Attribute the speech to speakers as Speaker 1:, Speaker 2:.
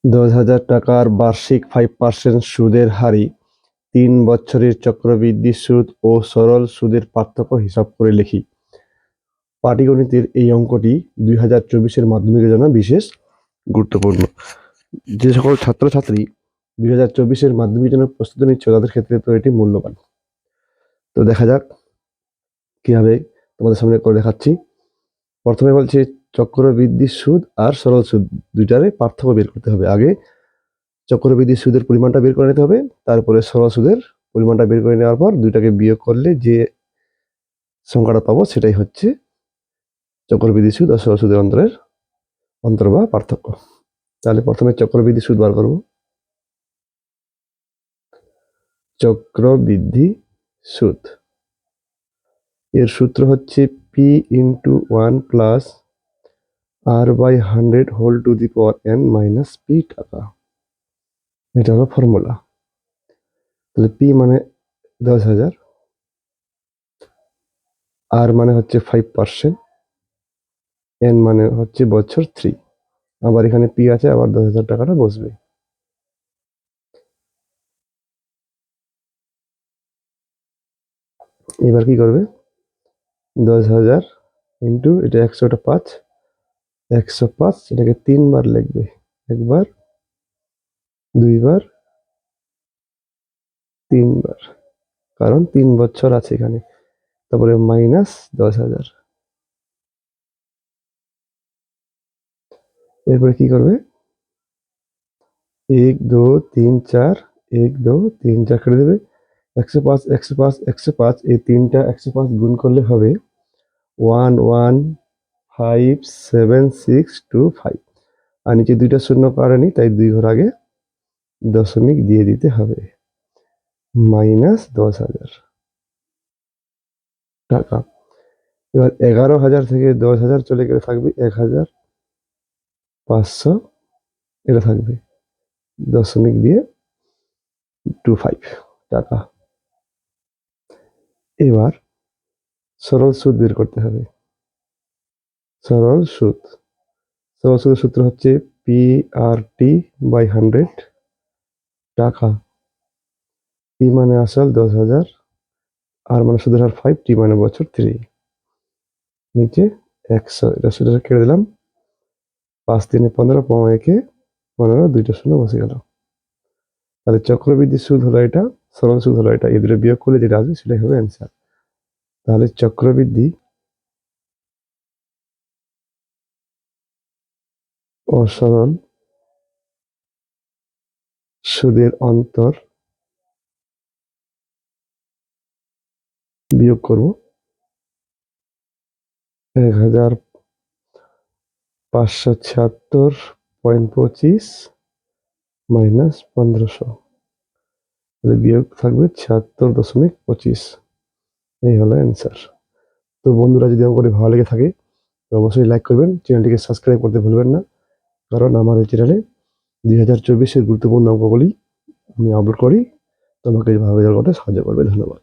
Speaker 1: 10,000 টাকার বার্ষিক 5% সুদের হারে 3 বছরের চক্রবৃদ্ধি সুদ ও সরল সুদের পার্থক্য হিসাব করে লিখি। পাটিগণিতের এই অঙ্কটি 2024-এর মাধ্যমিকের জন্য বিশেষ গুরুত্বপূর্ণ। যে সকল ছাত্রছাত্রী 2024-এর মাধ্যমিকের জন্য প্রস্তুতি নিচ্ছে তাদের ক্ষেত্রে তো এটি মূল্যবান। তো দেখা যাক কিভাবে তোমাদের সামনে করে দেখাচ্ছি। প্রথমে বলছি চক্রবৃদ্ধি সুদ আর সরল সুদ দুইটারে পার্থক্য বের করতে হবে। আগে চক্রবৃদ্ধি সুদের পরিমাণটা বের করে নিতে হবে, তারপরে সরল সুদের পরিমাণটা বের করে নেওয়ার পর দুইটাকে বিয়োগ করলে যে সংখ্যাটা পাবো সেটাই হচ্ছে চক্রবৃদ্ধি সুদ আর সরল সুদের অন্তর বা পার্থক্য। তাহলে প্রথমে চক্রবৃদ্ধি সুদ বার করব। চক্রবৃদ্ধি সুদ এর সূত্র হচ্ছে P into 1 plus r/100 whole to the power n minus P টাকা। এটা হলো ফর্মুলা। তাহলে পি মানে 10,000, আর মানে হচ্ছে 5%, এন মানে হচ্ছে বছর 3। আবার এখানে পি আছে, আবার 10,000 টাকাটা বসবে। এবার কি করবে, 10,000 ইন্টু এটা 100টা 5, 105 এটাকে 3 বার লিখবে, একবার, দুইবার, 3 বার, কারণ 3 বছর আছে এখানে। তারপরে মাইনাস 10,000। এরপরে কি করবে, 1 2 3 4, 1 2 3 4 কেটে দেবে। 105 105 105, এই তিনটা 105 গুণ করলে হবে 115765, আর নিচে দুইটা শূন্য কারেনি, তাই 2 ঘর আগে দশমিক দিয়ে দিতে হবে। মাইনাস 10,000 টাকা। এবার 11,000 থেকে 10,000 চলে গেলে থাকবে 1,500, এটা থাকবে দশমিক দিয়ে 25 টাকা। এবার সরল সুদ বের করতে হবে। সরল সুদের সূত্র হচ্ছে পি আর টি বাই 100 টাকা। পি মানে আসল 10,000, আর মানে সুদের হার 5, টি মানে বছর 3, নিচে 100, এটা সুদের কেটে দিলাম। 5 3 15, 1 15, দুইটা শূন্য বসে গেল। তাহলে চক্রবৃদ্ধি সুদ হলো এটা, সরল সুদ হলো এটা, এই দুটো বিয়োগ করলে যেটা আসবে সেটাই হবে অ্যান্সার। তাহলে চক্রবৃদ্ধি ও সরল সুদের অন্তর বিয়োগ করব 1,576.25 মাইনাস 1500, তাহলে বিয়োগ থাকবে 76.25। এই হলো অ্যান্সার। তো বন্ধুরা, যদি অঙ্কটি ভালো লেগে থাকে তো অবশ্যই লাইক করবেন, চ্যানেলটিকে সাবস্ক্রাইব করতে ভুলবেন না, কারণ আমার এই চ্যানেলে 2024-এর গুরুত্বপূর্ণ অঙ্কগুলি আমি আপলোড করি, তোমাকে ভালো রেজাল্ট করতে সাহায্য করবে। ধন্যবাদ।